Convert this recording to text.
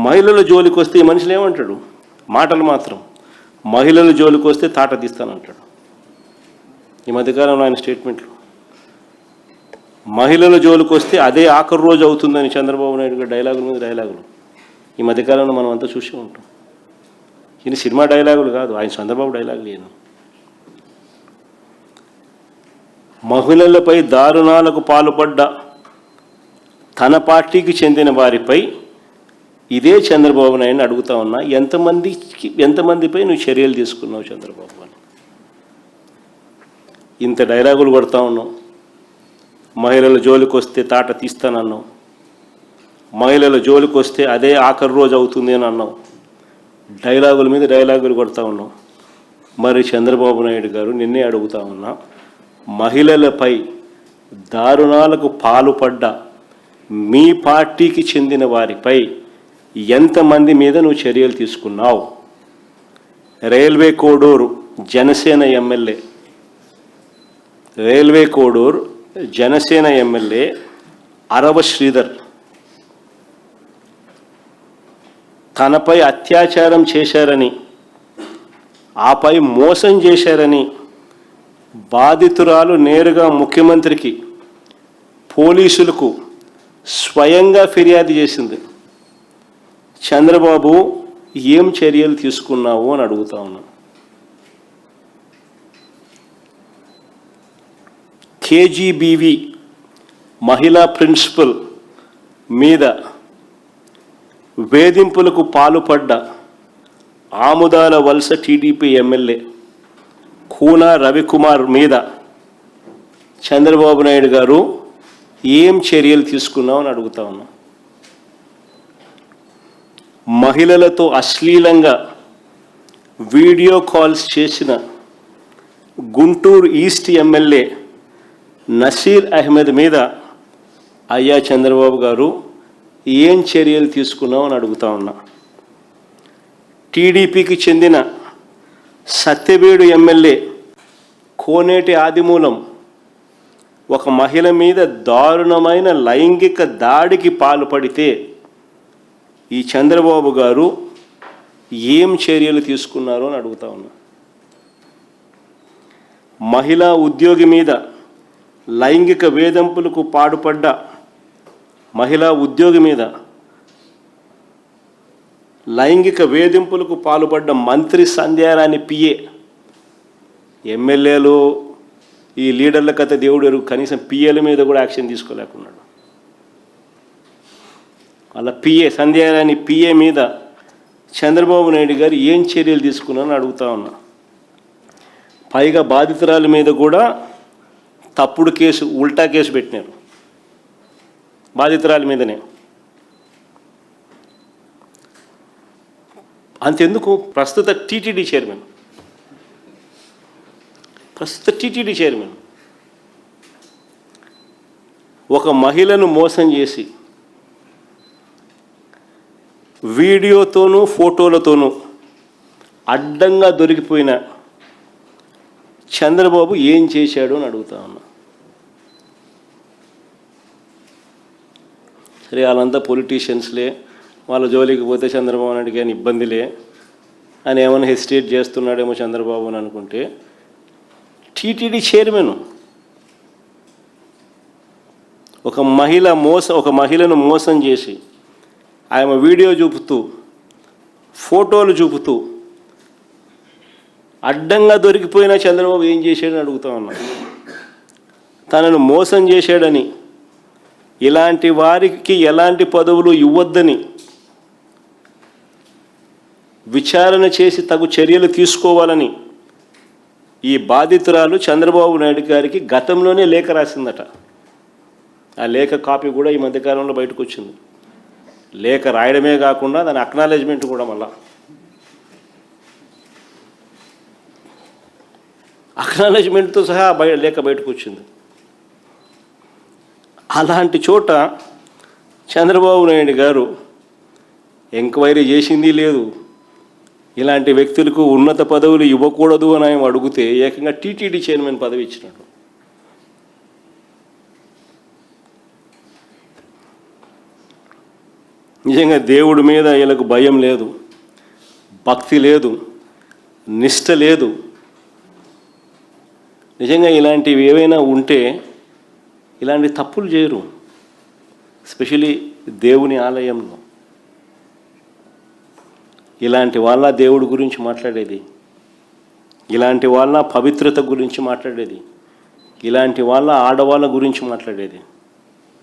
మహిళల జోలికి వస్తే ఈ మనుషులు ఏమంటాడు? మాటలు మాత్రం. మహిళల జోలికి వస్తే తాట తీస్తానంటాడు. ఈ మధ్యకాలంలో ఆయన స్టేట్మెంట్లు. మహిళల జోలికి వస్తే అదే ఆఖరి రోజు అవుతుందని చంద్రబాబు నాయుడు గారు డైలాగుల మీద డైలాగులు ఈ మధ్యకాలంలో మనం అంతా చూసి ఉంటాం. ఇది సినిమా డైలాగులు కాదు, ఆయన చంద్రబాబు డైలాగులు. ఈయన మహిళలపై దారుణాలకు పాల్పడ్డ తన పార్టీకి చెందిన వారిపై ఇదే చంద్రబాబు నాయుడిని అడుగుతా ఉన్నా, ఎంతమందిపై నువ్వు చర్యలు తీసుకున్నావు చంద్రబాబు అని. ఇంత డైలాగులు కొడతా ఉన్నావు. మహిళల జోలికి వస్తే తాట తీస్తానన్నావు, మహిళల జోలికి వస్తే అదే ఆఖరి రోజు అవుతుంది అని అన్నావు. డైలాగుల మీద డైలాగులు కొడతా ఉన్నావు. మరి చంద్రబాబు నాయుడు గారు నిన్నే అడుగుతా ఉన్నా, మహిళలపై దారుణాలకు పాల్పడ్డ మీ పార్టీకి చెందిన వారిపై ఎంతమంది మీద నువ్వు చర్యలు తీసుకున్నావు? Railway Koduru Janasena MLA, railway Koduru Janasena MLA Arava Sridhar తనపై అత్యాచారం చేశారని, ఆపై మోసం చేశారని బాధితురాలు నేరుగా ముఖ్యమంత్రికి, పోలీసులకు స్వయంగా ఫిర్యాదు చేసింది. చంద్రబాబు ఏం చర్యలు తీసుకున్నావు అని అడుగుతా ఉన్నా. కేజీబీవి మహిళా ప్రిన్సిపల్ మీద వేధింపులకు పాల్పడ్డ ఆముదాల వలస టీడీపీ ఎమ్మెల్యే కూన రవికుమార్ మీద చంద్రబాబు నాయుడు గారు ఏం చర్యలు తీసుకున్నావు అని అడుగుతా ఉన్నా. మహిళలతో అశ్లీలంగా వీడియో కాల్స్ చేసిన గుంటూరు ఈస్ట్ ఎమ్మెల్యే నసీర్ అహ్మద్ మీద అయ్యా చంద్రబాబు గారు ఏం చర్యలు తీసుకున్నావు అని అడుగుతా ఉన్నా. టీడీపీకి చెందిన సత్యవేడు ఎమ్మెల్యే కోనేటి ఆదిమూలం ఒక మహిళ మీద దారుణమైన లైంగిక దాడికి పాల్పడితే ఈ చంద్రబాబు గారు ఏం చర్యలు తీసుకున్నారు అని అడుగుతా ఉన్నా. మహిళా ఉద్యోగి మీద లైంగిక వేధింపులకు పాల్పడ్డ మహిళా ఉద్యోగి మీద లైంగిక వేధింపులకు పాల్పడ్డ మంత్రి సంధ్యారాణి పిఏ, ఎమ్మెల్యేలు ఈ లీడర్ల కథ దేవుడు ఎరుగు, కనీసం పిఏల మీద కూడా యాక్షన్ తీసుకోలేకున్నాడు. వాళ్ళ పిఏ సంధ్యారాణి పిఏ మీద చంద్రబాబు నాయుడు గారు ఏం చర్యలు తీసుకున్నారని అడుగుతా ఉన్నా. పైగా బాధితురాల మీద కూడా తప్పుడు కేసు, ఉల్టా కేసు పెట్టినారు బాధితురాల మీదనే. అంతెందుకు, ప్రస్తుత టీటీడీ చైర్మన్ ఒక మహిళను మోసం చేసి వీడియోతోనూ ఫోటోలతోనూ అడ్డంగా దొరికిపోయిన చంద్రబాబు ఏం చేశాడు అని అడుగుతా ఉన్నా. సరే, వాళ్ళంతా పొలిటీషియన్స్లే, వాళ్ళ జోలికి పోతే చంద్రబాబు నాయుడికి అని ఇబ్బందిలే అని ఏమైనా హెసిటేట్ చేస్తున్నాడేమో చంద్రబాబు అని అనుకుంటే, టీటీడీ చైర్మన్ ఒక మహిళను మోసం చేసి ఆమె వీడియో చూపుతూ ఫోటోలు చూపుతూ అడ్డంగా దొరికిపోయిన చంద్రబాబు ఏం చేశాడని అడుగుతా ఉన్నా. తనను మోసం చేశాడని, ఇలాంటి వారికి ఎలాంటి పదవులు ఇవ్వద్దని విచారణ చేసి తగు చర్యలు తీసుకోవాలని ఈ బాధితురాలు చంద్రబాబు నాయుడు గారికి గతంలోనే లేఖ రాసిందట. ఆ లేఖ కాపీ కూడా ఈ మధ్యకాలంలో బయటకు వచ్చింది. లేఖ రాయడమే కాకుండా దాని అక్నాలెడ్జ్మెంట్ కూడా మళ్ళా అక్నాలెడ్జ్మెంట్తో సహా లేఖ బయటకు వచ్చింది. అలాంటి చోట చంద్రబాబు నాయుడు గారు ఎంక్వైరీ చేసింది లేదు. ఇలాంటి వ్యక్తులకు ఉన్నత పదవులు ఇవ్వకూడదు అని ఆయన అడిగితే ఏకంగా టీటీడీ చైర్మన్ పదవి ఇచ్చినాడు. నిజంగా దేవుడి మీద వీళ్ళకు భయం లేదు, భక్తి లేదు, నిష్ట లేదు. నిజంగా ఇలాంటివి ఏవైనా ఉంటే ఇలాంటి తప్పులు చేయరు. స్పెషలీ దేవుని ఆలయంలో ఇలాంటి వాళ్ళ దేవుడి గురించి మాట్లాడేది, ఇలాంటి వాళ్ళ పవిత్రత గురించి మాట్లాడేది, ఇలాంటి వాళ్ళ ఆడవాళ్ళ గురించి మాట్లాడేది.